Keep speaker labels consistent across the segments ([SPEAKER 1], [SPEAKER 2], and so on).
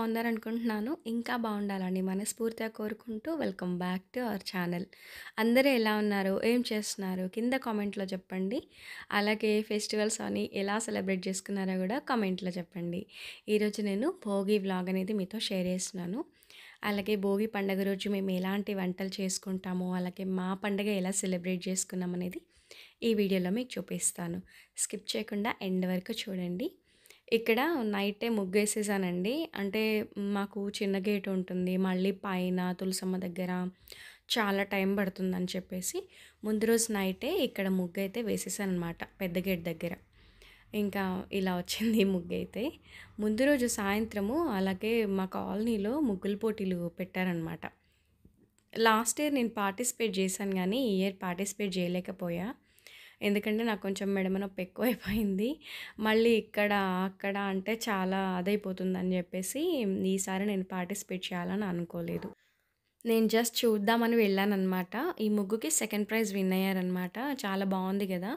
[SPEAKER 1] బాగున్నారనుకుంటున్నాను. ఇంకా బాగుండాలని మనస్ఫూర్తిగా కోరుకుంటూ welcome back to our channel. అందరూ ఎలా ఉన్నారు? ఏం చేస్తున్నారు? కింద కామెంట్‌లో చెప్పండి. అలాగే ఫెస్టివల్స్ అని ఎలా సెలబ్రేట్ చేసుకున్నారో గూడా కామెంట్‌లో చెప్పండి. ఈరోజు నేను భోగి వ్లాగ్ అనేది మీతో షేర్ చేస్తున్నాను. అలాగే భోగి పండుగ రోజు మేము ఎలాంటి వంటలు చేసుకుంటామో, అలాగే మా పండుగ ఎలా సెలబ్రేట్ చేసుకున్నామనేది ఈ వీడియోలో మీకు చూపిస్తాను. స్కిప్ చేయకుండా ఎండ్ వరకు చూడండి. ఇక్కడ నైటే ముగ్గేసేసానండి. అంటే మాకు చిన్న గేట్ ఉంటుంది. మళ్ళీ పైన తులసమ్మ దగ్గర చాలా టైం పడుతుందని చెప్పేసి ముందు రోజు నైటే ఇక్కడ ముగ్గయితే వేసేసాననమాట పెద్ద గేట్ దగ్గర. ఇంకా ఇలా వచ్చింది ఈ ముగ్గయితే. ముందు రోజు సాయంత్రము అలాగే మా కాలనీలో ముగ్గుల పోటీలు పెట్టారనమాట. లాస్ట్ ఇయర్ నేను పార్టిసిపేట్ చేశాను గానీ, ఈ ఇయర్ పార్టిసిపేట్ చేయలేకపోయా. ఎందుకంటే నాకు కొంచెం మెడమ నొప్పి ఎక్కువైపోయింది. మళ్ళీ ఇక్కడ, అక్కడ అంటే చాలా అదైపోతుందని జెప్పేసి ఈసారి నేను పార్టిసిపేట్ చేయాలని అనుకోలేదు. నేను జస్ట్ చూద్దామని వెళ్ళాననమాట. ఈ ముగ్గుకి సెకండ్ ప్రైజ్ విన్ అయ్యారనమాట. చాలా బావుంది గదా!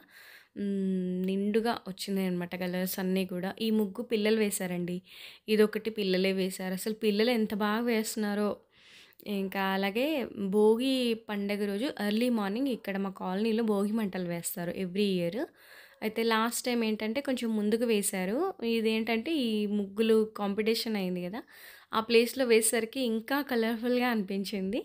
[SPEAKER 1] నిండుగా వచ్చినాయనమాట కలర్స్ అన్నీ గూడా. ఈ ముగ్గు పిల్లలు వేశారండి. ఇదొకటి పిల్లలే వేశారు. అసలు పిల్లలు ఎంత బాగా వేస్తున్నారో! ఇంకా అలాగే భోగి పండగ రోజు ఎర్లీ మార్నింగ్ ఇక్కడ మా కాలనీలో భోగి మంటలు వేస్తారు ఎవ్రీ ఇయర్. అయితే లాస్ట్ టైం ఏంటంటే కొంచెం ముందుకు వేశారు. ఇదేంటంటే ఈ ముగ్గులు కాంపిటీషన్ అయింది గదా! ఆ ప్లేస్‌లో వేసేసరికి ఇంకా కలర్‌ఫుల్‌గా అనిపించింది.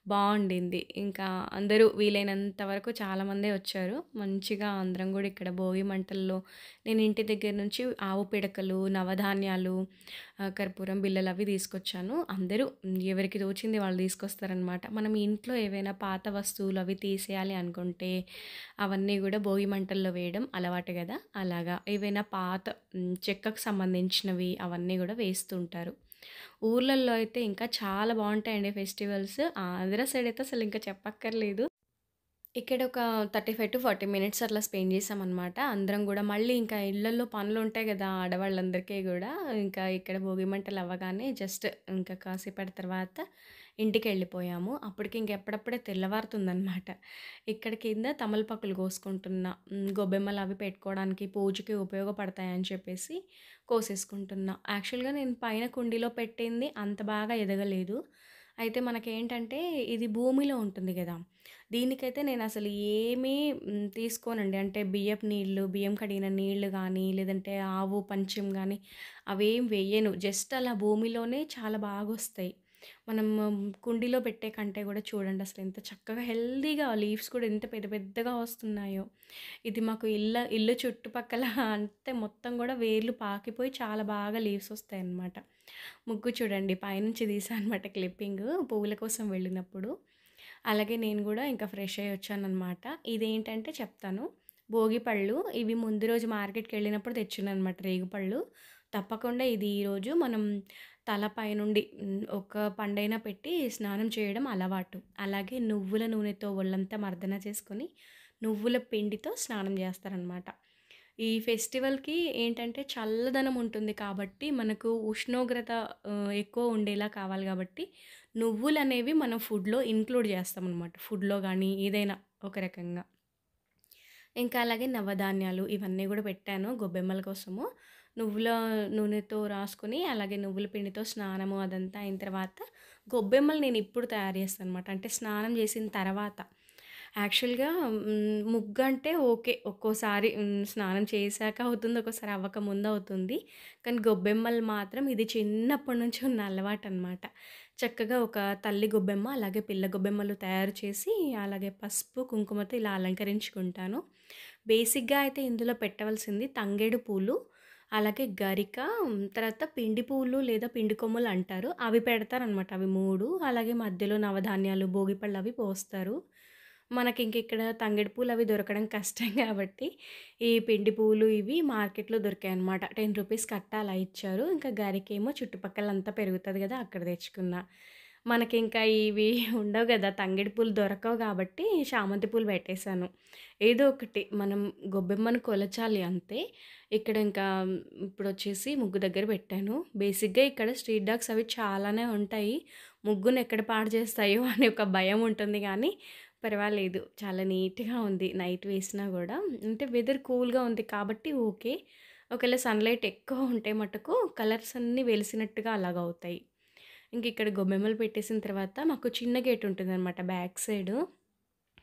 [SPEAKER 1] బావుండింది. ఇంకా అందరూ వీలైనంత వరకు చాలామందే వచ్చారు. మంచిగా అందరం గూడా ఇక్కడ భోగి మంటల్లో నేను ఇంటి దగ్గర నుంచి ఆవు పిడకలు, నవధాన్యాలు, కర్పూరం బిళ్ళలు అవి తీసుకొచ్చాను. అందరూ ఎవరికి తోచింది వాళ్ళు తీసుకొస్తారనమాట. మనం ఇంట్లో ఏవైనా పాత వస్తువులు అవి తీసేయాలి అనుకుంటే అవన్నీ గూడా భోగి మంటల్లో వేయడం అలవాటు గదా! అలాగా ఏవైనా పాత చెక్కకు సంబంధించినవి అవన్నీ గూడా వేస్తుంటారు. ఊర్లల్లో అయితే ఇంకా చాలా బావుంటాయండి ఫెస్టివల్స్. ఆంధ్ర సైడ్ అయితే అసలు ఇంకా చెప్పక్కర్లేదు. ఇక్కడ ఒక 35-40 మినిట్స్ అట్లా స్పెండ్ చేశామనమాట. అందరం గూడా మళ్ళీ ఇంకా ఇళ్లల్లో పనులుంటాయి గదా! ఆడవాళ్ళందరికీ గూడా. ఇంకా ఇక్కడ భోగి మంటలు అవ్వగానే జస్ట్ ఇంకా కాసేపటి తర్వాత ఇంటికెళ్ళిపోయాము. అప్పటికి ఇంకెప్పుడప్పుడే తెల్లవారుతుందనమాట. ఇక్కడ కింద తమలపాకులు కోసుకుంటున్నా. గొబ్బెమ్మలు అవి పెట్టుకోవడానికి పూజకి ఉపయోగపడతాయని చెప్పేసి కోసేసుకుంటున్నా. యాక్చువల్‌గా నేను పైన కుండీలో పెట్టింది అంత బాగా ఎదగలేదు. అయితే మనకేంటంటే ఇది భూమిలో ఉంటుంది గదా! దీనికైతే నేనసలు ఏమీ తీసుకోనండి. అంటే బియ్యపు నీళ్ళు, బియ్యం కడిగిన నీళ్ళు గానీ, లేదంటే ఆవు పంచం గానీ, అవేం వెయ్యను. జస్ట్ అలా భూమిలోనే చాలా బాగొస్తాయి. మనం కుండీలో పెట్టే కంటే గూడా చూడండి అసలు ఎంత చక్కగా హెల్తీగా లీవ్స్ కూడా ఎంత పెద్ద పెద్దగా వస్తున్నాయో. ఇది మాకు ఇల్లు చుట్టుపక్కల అంతే మొత్తం గూడా వేర్లు పాకిపోయి చాలా బాగా లీవ్స్ వస్తాయన్నమాట. ముగ్గు చూడండి పైనుంచి తీసా అనమాట క్లిప్పింగు పువ్వుల కోసం వెళ్ళినప్పుడు. అలాగే నేను గూడా ఇంకా ఫ్రెష్ అయ్యి వచ్చాననమాట. ఇదేంటంటే చెప్తాను. భోగి పళ్ళు ఇవి ముందు రోజు మార్కెట్‌కెళ్ళినప్పుడు తెచ్చున్నాననమాట రేగుపళ్ళు. తప్పకుండా ఇది ఈరోజు మనం తల పైనుండి ఒక పండైనా పెట్టి స్నానం చేయడం అలవాటు. అలాగే నువ్వుల నూనెతో ఒళ్ళంతా మర్దన చేసుకొని, నువ్వుల పిండితో స్నానం జేస్తారనమాట. ఈ ఫెస్టివల్‌కి ఏంటంటే చల్లదనం ఉంటుంది కాబట్టి, మనకు ఉష్ణోగ్రత ఎక్కువ ఉండేలా కావాలి గాబట్టి, నువ్వులనేవి మనం ఫుడ్‌లో ఇంక్లూడ్ చేస్తామనమాట. ఫుడ్‌లో గానీ ఏదైనా ఒక రకంగా. ఇంకా అలాగే నవధాన్యాలు ఇవన్నీ గూడా పెట్టాను గొబ్బెమ్మల కోసము. నువ్వుల నూనెతో రాసుకొని, అలాగే నువ్వుల పిండితో స్నానము అదంతా అయిన తర్వాత, గొబ్బెమ్మలు నేనిప్పుడు తయారు చేస్తాననమాట. అంటే స్నానం చేసిన తర్వాత. యాక్చువల్‌గా ముగ్గంటే ఓకే. ఒక్కోసారి స్నానం చేశాక అవుతుంది. ఒక్కోసారి అవ్వక ముందు అవుతుంది. కానీ గొబ్బెమ్మలు మాత్రం ఇది చిన్నప్పటి నుంచి ఉన్న అలవాటనమాట. చక్కగా ఒక తల్లి గొబ్బెమ్మ, అలాగే పిల్ల గొబ్బెమ్మలు తయారు చేసి, అలాగే పసుపు, కుంకుమతో ఇలా అలంకరించుకుంటాను. బేసిక్‌గా అయితే ఇందులో పెట్టవలసింది తంగేడు పూలు, అలాగే గరిక, తర్వాత పిండి పువ్వులు లేదా పిండి కొమ్ములు అంటారు. అవి పెడతారనమాట. అవి 3 అలాగే మధ్యలో నవధాన్యాలు, భోగిపళ్ళు అవి పోస్తారు. మనకింక ఇక్కడ తంగేడు పూలు అవి దొరకడం కష్టం కాబట్టి, ఈ పిండి పువ్వులు ఇవి మార్కెట్‌లో దొరికాయనమాట. రూ. 10 కట్ట అలా ఇచ్చారు. ఇంకా గరికేమో చుట్టుపక్కలంతా పెరుగుతది గదా! అక్కడ తెచ్చుకున్నా. మనకింకా ఇవి ఉండవు గదా! తంగేడు పూలు దొరకవు గాబట్టి, చామంతి పూలు పెట్టేశాను. ఏదో ఒకటి మనం గొబ్బెమ్మను కొలచాలి అంతే. ఇక్కడ ఇంకా ఇప్పుడొచ్చేసి ముగ్గు దగ్గర పెట్టాను. బేసిక్‌గా ఇక్కడ స్ట్రీట్ డాగ్స్ అవి చాలానే ఉంటాయి. ముగ్గునెక్కడ పాడు చేస్తాయో అని ఒక భయం ఉంటుంది గానీ, పర్వాలేదు. చాలా నీట్‌గా ఉంది నైట్ వేసినా గూడా. అంటే వెదర్ కూల్‌గా ఉంది కాబట్టి ఓకే. ఒకవేళ సన్‌లైట్ ఎక్కువ ఉంటే మటుకు కలర్స్ అన్నీ వెలిసినట్టుగా అలాగవుతాయి. ఇంకిక్కడ గొబ్బెమ్మలు పెట్టేసిన తర్వాత మాకు చిన్న గేట్ ఉంటుందనమాట బ్యాక్ సైడు.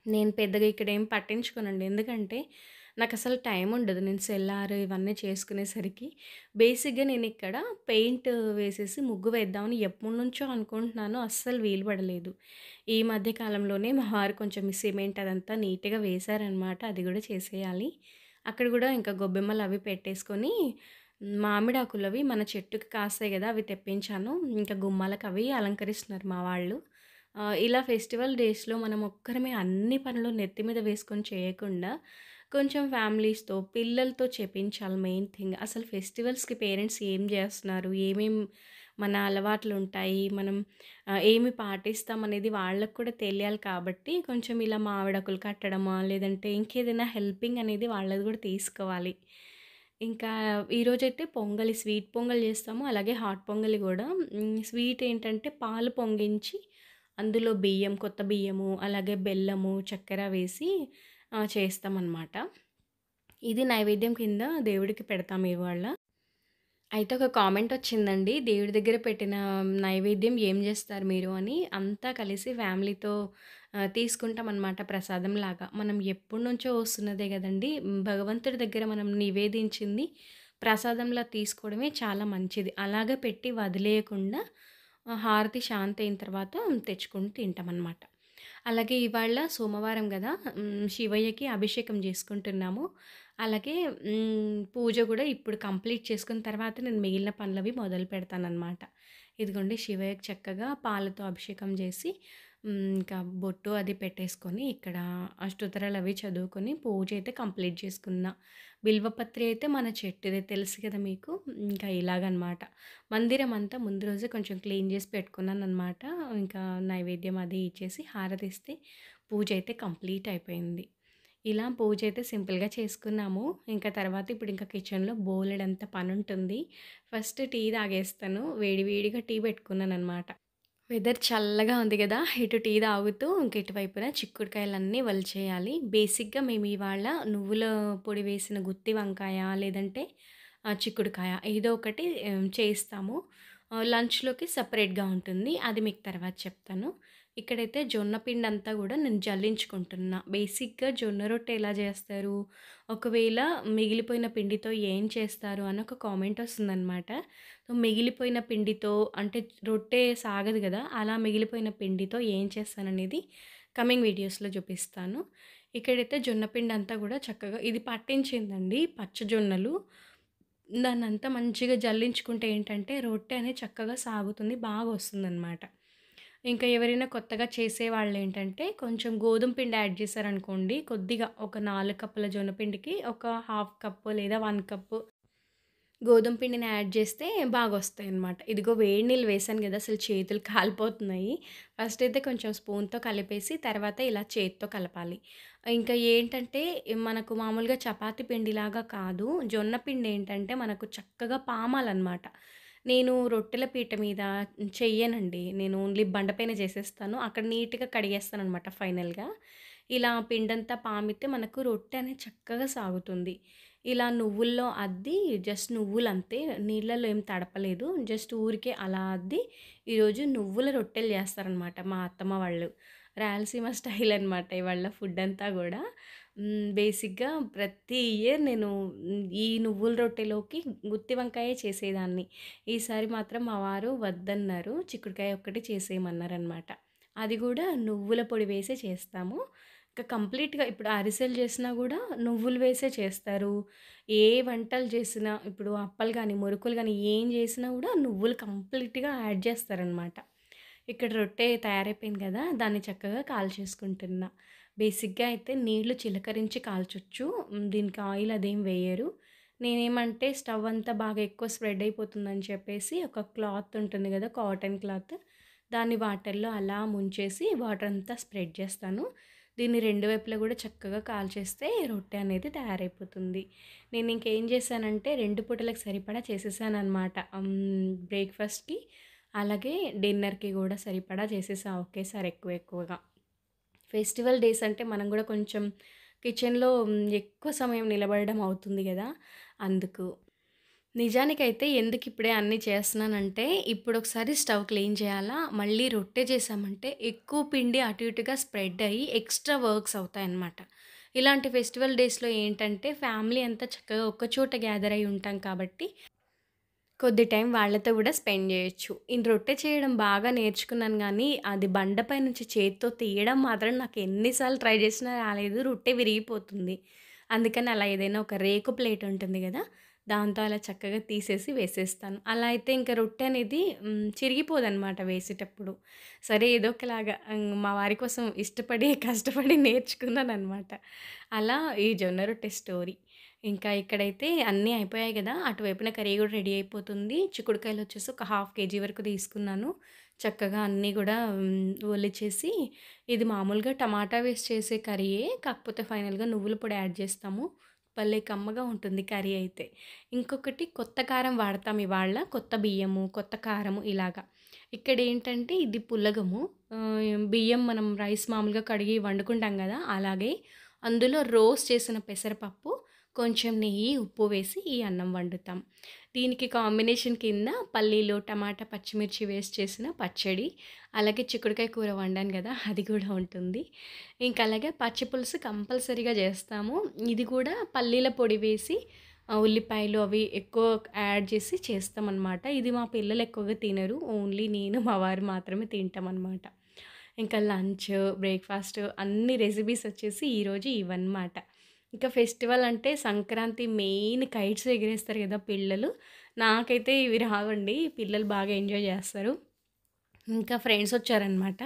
[SPEAKER 1] నేను పెద్దగా ఇక్కడేం పట్టించుకోనండి. ఎందుకంటే, నాకసలు టైముండదు. నేను సెల్లారు ఇవన్నీ చేసుకునేసరికి. బేసిక్‌గా నేనిక్కడ పెయింట్ వేసేసి ముగ్గు వేద్దామని ఎప్పటినుంచో అనుకుంటున్నాను. అస్సలు వీలు పడలేదు. ఈ మధ్య కాలంలోనే మా వారు కొంచెం ఈ సిమెంట్ అదంతా నీట్‌గా వేశారనమాట. అది గూడా చేసేయాలి. అక్కడ గూడా ఇంకా గొబ్బెమ్మలవి పెట్టేసుకొని, మామిడాకులవి మన చెట్టుకి కాస్తాయి గదా! అవి తెప్పించాను. ఇంకా గుమ్మాలకవి అలంకరిస్తున్నారు మా వాళ్ళు. ఇలా ఫెస్టివల్ డేస్‌లో మనం ఒక్కరమే అన్ని పనులు నెత్తి మీద వేసుకొని చేయకుండా, కొంచెం ఫ్యామిలీస్‌తో, పిల్లలతో చేపించాలి మెయిన్ థింగ్. అసలు ఫెస్టివల్స్‌కి పేరెంట్స్ ఏం జేస్తున్నారు? మన అలవాట్లుంటాయి? మనం ఏమి పాటిస్తామనేది వాళ్ళకి కూడా తెలియాలి కాబట్టి, కొంచెం ఇలా మామిడాకులు కట్టడమా, లేదంటే ఇంకేదైనా హెల్పింగ్ అనేది వాళ్ళది గూడా తీసుకోవాలి. ఇంకా ఈరోజైతే పొంగలి, స్వీట్ పొంగల్ జేస్తాము. అలాగే హాట్ పొంగలి గూడా. స్వీట్ ఏంటంటే పాలు పొంగించి అందులో బియ్యం, కొత్త బియ్యము, అలాగే బెల్లము, చక్కెర వేసి చేస్తామనమాట. ఇది నైవేద్యం కింద దేవుడికి పెడతాం ఇవాళ. అయితే ఒక కామెంటొచ్చిందండి. దేవుడి దగ్గర పెట్టిన నైవేద్యం ఏం జేస్తారు మీరు అని. అంతా కలిసి ఫ్యామిలీతో తీసుకుంటామనమాట ప్రసాదంలాగా. మనం ఎప్పటినుంచో వస్తున్నదే గదండీ! భగవంతుడి దగ్గర మనం నివేదించింది ప్రసాదంలా తీసుకోవడమే చాలా మంచిది. అలాగా పెట్టి వదిలేయకుండా హారతి శాంతి అయిన తర్వాత తెచ్చుకొని తింటామనమాట. అలాగే ఇవాళ సోమవారం గదా! శివయ్యకి అభిషేకం జేసుకుంటున్నాము. అలాగే పూజ గూడా ఇప్పుడు కంప్లీట్ చేసుకున్న తర్వాత నేను మిగిలిన పనులవి మొదలు పెడతాననమాట. ఇదిగోండి శివయ్యకి చక్కగా పాలతో అభిషేకం జేసి ఇంకా బొట్టు అది పెట్టేసుకొని ఇక్కడ అష్టోత్తరాలవి చదువుకొని పూజైతే కంప్లీట్ చేసుకున్నా. బిల్వపత్రి అయితే మన చెట్టుదే తెలుసు కదా మీకు. ఇంకా ఇలాగనమాట. మందిరం అంతా ముందు రోజే కొంచెం క్లీన్ జేసి పెట్టుకున్నాననమాట. ఇంకా నైవేద్యం అది ఇచ్చేసి హారతిస్తే పూజైతే కంప్లీట్ అయిపోయింది. ఇలా పూజైతే సింపుల్‌గా చేసుకున్నాము. ఇంకా తర్వాత ఇప్పుడింక కిచెన్‌లో బోలెడంత పనుంటుంది. First tea తాగేస్తాను. వేడి వేడిగా టీ పెట్టుకున్నాననమాట. వెదర్ చల్లగా ఉంది గదా! ఇటు టీ తాగుతూ ఇంక ఇటువైపున చిక్కుడుకాయలన్నీ వలిచేయాలి. బేసిక్‌గా మేము ఇవాళ నువ్వుల పొడి వేసిన గుత్తి వంకాయ లేదంటే చిక్కుడుకాయ ఏదో ఒకటి చేస్తాము. లంచ్‌లోకి సెపరేట్‌గా ఉంటుంది. అది మీకు తర్వాత చెప్తాను. ఇక్కడైతే జొన్న పిండంతా గూడా నేను జల్లించుకుంటున్నా. బేసిక్‌గా జొన్న రొట్టె ఎలా జేస్తారు? ఒకవేళ మిగిలిపోయిన పిండితో ఏం చేస్తారు? అని ఒక కామెంట్ ఒస్తుందనమాట. సో, మిగిలిపోయిన పిండితో అంటే రొట్టె సాగదు గదా! అలా మిగిలిపోయిన పిండితో ఏం చేస్తాననేది కమింగ్ వీడియోస్‌లో చూపిస్తాను. ఇక్కడైతే జొన్న పిండంతా గూడా చక్కగా ఇది పట్టించిందండి పచ్చజొన్నలు. దాన్నంతా మంచిగా జల్లించుకుంటే ఏంటంటే రొట్టె అనేది చక్కగా సాగుతుంది. బాగా వస్తుందనమాట. ఇంకా ఎవరైనా కొత్తగా చేసేవాళ్ళేంటంటే కొంచెం గోధుమ పిండి యాడ్ చేశారనుకోండి కొద్దిగా ఒక 4 కప్పుల జొన్న పిండికి ఒక హాఫ్ కప్పు లేదా 1 కప్పు గోధుమ పిండిని యాడ్ చేస్తే బాగొస్తాయన్నమాట. ఇదిగో వేడి నీళ్ళు వేశాను గదా! అసలు చేతులు కాలిపోతున్నాయి. ఫస్ట్ అయితే కొంచెం స్పూన్‌తో కలిపేసి తర్వాత ఇలా చేత్తో కలపాలి. ఇంకా ఏంటంటే మనకు మామూలుగా చపాతీ పిండిలాగా కాదు. జొన్న పిండి ఏంటంటే మనకు చక్కగా పామాలన్నమాట. నేను రొట్టెల పీట మీద చెయ్యనండి. నేను ఓన్లీ బండ పైన చేసేస్తాను. అక్కడ నీట్‌గా కడిగేస్తాననమాట ఫైనల్‌గా. ఇలా పిండంతా పామితే మనకు రొట్టె అనేది చక్కగా సాగుతుంది. ఇలా నువ్వుల్లో అద్ది జస్ట్ నువ్వులంతే. నీళ్ళలో ఏం తడపలేదు. జస్ట్ ఊరికే అలా అద్ది ఈరోజు నువ్వుల రొట్టెలు చేస్తారనమాట మా అత్తమ్మ వాళ్ళు. రాయలసీమ స్టైల్ అనమాట ఇవాళ ఫుడ్డంతా గూడా. బేసిక్‌గా ప్రతి ఇయర్ నేను ఈ నువ్వుల రొట్టెలోకి గుత్తి వంకాయే చేసేదాన్ని. ఈసారి మాత్రం మా వారు వద్దన్నారు. చిక్కుడుకాయ ఒక్కటే చేసేయమన్నారనమాట. అది గూడా నువ్వుల పొడి వేసే చేస్తాము. ఇంకా కంప్లీట్‌గా ఇప్పుడు అరిసెలు చేసినా గూడా నువ్వులు వేసే చేస్తారు. ఏ వంటలు చేసినా ఇప్పుడు అప్పలు గానీ, మురుకులు గానీ ఏం చేసినా గూడా నువ్వులు కంప్లీట్‌గా యాడ్ చేస్తారనమాట. ఇక్కడ రొట్టె తయారైపోయింది గదా! దాన్ని చక్కగా కాల్చేసుకుంటున్నా. బేసిక్‌గా అయితే నీళ్లు చిలకరించి కాల్చొచ్చు. దీనికి ఆయిల్ అదేం వేయరు. నేనేమంటే స్టవ్ అంతా బాగా ఎక్కువ స్ప్రెడ్ అయిపోతుందని చెప్పేసి ఒక క్లాత్ ఉంటుంది గదా! Cotton cloth. దాన్ని వాటర్‌లో అలా ముంచేసి వాటర్ అంతా స్ప్రెడ్ చేస్తాను. దీన్ని 2 వైపులా గూడా చక్కగా కాల్చేస్తే రొట్టె అనేది తయారైపోతుంది. నేను ఇంకేం చేశానంటే 2 పూటలకు సరిపడా చేసేసాననమాట. బ్రేక్‌ఫాస్ట్‌కి అలాగే డిన్నర్‌కి గూడా సరిపడా చేసేసా ఒకేసారి ఎక్కువగా. ఫెస్టివల్ డేస్ అంటే మనం గూడా కొంచెం కిచెన్‌లో ఎక్కువ సమయం నిలబడడం అవుతుంది గదా! అందుకు. నిజానికైతే ఎందుకిప్పుడే అన్నీ చేస్తున్నానంటే, ఇప్పుడొకసారి స్టవ్ క్లీన్ చేయాలా, మళ్ళీ రొట్టె చేశామంటే ఎక్కువ పిండి అటు ఇటుగా స్ప్రెడ్ అయ్యి ఎక్స్‌ట్రా వర్క్స్ అవుతాయన్నమాట. ఇలాంటి ఫెస్టివల్ డేస్‌లో ఏంటంటే, ఫ్యామిలీ అంతా చక్కగా ఒక్క చోట గ్యాదర్ అయ్యి ఉంటాం కాబట్టి, కొద్ది టైం వాళ్ళతో గూడా స్పెండ్ జేయొచ్చు. ఈ రొట్టె చేయడం బాగా నేర్చుకున్నాను గానీ, అది బండపై నుంచి చేత్తో తీయడం మాత్రం నాకు ఎన్ని సార్లు ట్రై చేసినా రాలేదు. రొట్టె విరిగిపోతుంది. అందుకని అలా ఏదైనా ఒక రేకు ప్లేట్ ఉంటుంది గదా! దాంతో అలా చక్కగా తీసేసి వేసేస్తాను. అలా అయితే ఇంక రొట్టె అనేది చిరిగిపోదనమాట వేసేటప్పుడు. సరే ఏదో ఒకలాగా మా వారి కోసం ఇష్టపడి, కష్టపడి నేర్చుకున్నాననమాట. అలా ఈ జొన్న రొట్టె స్టోరీ. ఇంకా ఇక్కడైతే అన్నీ అయిపోయాయి గదా! అటువైపున కర్రీ గూడా రెడీ అయిపోతుంది. చిక్కుడుకాయలొచ్చేసి ఒక హాఫ్ కేజీ వరకు తీసుకున్నాను. చక్కగా అన్నీ గూడా ఒలిచేసి ఇది మామూలుగా టమాటా వేసి చేసే కర్రీయే. కాకపోతే ఫైనల్‌గా నువ్వుల పొడి యాడ్ చేస్తాము. భలే కమ్మగా ఉంటుంది కర్రీ అయితే. ఇంకొకటి కొత్త కారం వాడతాం ఇవాళ. కొత్త బియ్యము, కొత్త కారము ఇలాగా. ఇక్కడేంటంటే ఇది పులగము. బియ్యం మనం రైస్ మామూలుగా కడిగి వండుకుంటాం గదా! అలాగే అందులో రోస్ట్ చేసిన పెసరపప్పు, కొంచెం నెయ్యి, ఉప్పు వేసి ఈ అన్నం వండుతాం. దీనికి కాంబినేషన్ కింద పల్లీలు, టమాటా, పచ్చిమిర్చి వేసి చేసిన పచ్చడి, అలాగే చిక్కుడుకాయ కూర వండాను గదా! అది కూడా ఉంటుంది. ఇంకా అలాగే పచ్చి పులుసు కంపల్సరీగా చేస్తాము. ఇది కూడా పల్లీల పొడి వేసి ఉల్లిపాయలు అవి ఎక్కువ యాడ్ చేసి చేస్తామనమాట. ఇది మా పిల్లలు ఎక్కువగా తినరు. ఓన్లీ నేను, మా వారు మాత్రమే తింటామనమాట. ఇంకా లంచ్, బ్రేక్‌ఫాస్ట్ అన్ని రెసిపీస్ వచ్చేసి ఈరోజు ఇవన్నమాట. ఇంకా ఫెస్టివల్ అంటే సంక్రాంతి మెయిన్ కైట్స్ ఎగిరేస్తారు గదా పిల్లలు. నాకైతే ఇవి రావండి. పిల్లలు బాగా ఎంజాయ్ జేస్తారు. ఇంకా ఫ్రెండ్స్ వచ్చారనమాట.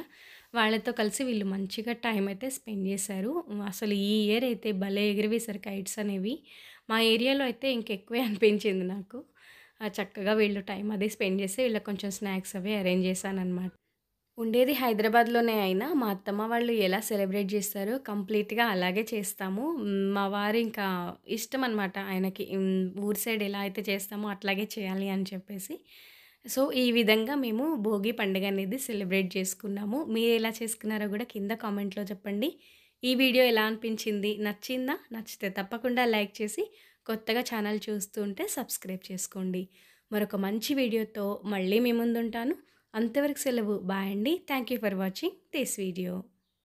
[SPEAKER 1] వాళ్ళతో కలిసి వీళ్ళు మంచిగా టైం అయితే స్పెండ్ చేశారు. అసలు ఈ ఇయర్ అయితే భలే ఎగిరివేశారు కైట్స్ అనేవి. మా ఏరియాలో అయితే ఇంకెక్కువే అనిపించింది నాకు. చక్కగా వీళ్ళు టైం అది స్పెండ్ చేసి వీళ్ళకి కొంచెం స్నాక్స్ అవి అరేంజ్ చేశాననమాట. ఉండేది హైదరాబాద్‌లోనే అయినా, మా అత్తమ్మ వాళ్ళు ఎలా సెలబ్రేట్ జేస్తారో కంప్లీట్‌గా అలాగే చేస్తాము. మా వారు ఇంకా ఇష్టమనమాట ఆయనకి. ఊరు సైడ్ ఎలా అయితే చేస్తామో అట్లాగే చేయాలి అని చెప్పేసి. సో, ఈ విధంగా మేము భోగి పండుగనేది సెలబ్రేట్ చేసుకున్నాము. మీరెలా చేసుకున్నారో గూడా కింద కామెంట్‌లో చెప్పండి. ఈ వీడియో ఎలా అనిపించింది? నచ్చిందా? నచ్చితే తప్పకుండా లైక్ చేసి, కొత్తగా ఛానల్ చూస్తూ ఉంటే సబ్స్క్రైబ్ చేసుకోండి. మరొక మంచి వీడియోతో మళ్ళీ మీ ముందుంటాను. అంతవరకు సెలవు. బాయ్ అండి. Thank you for watching this video.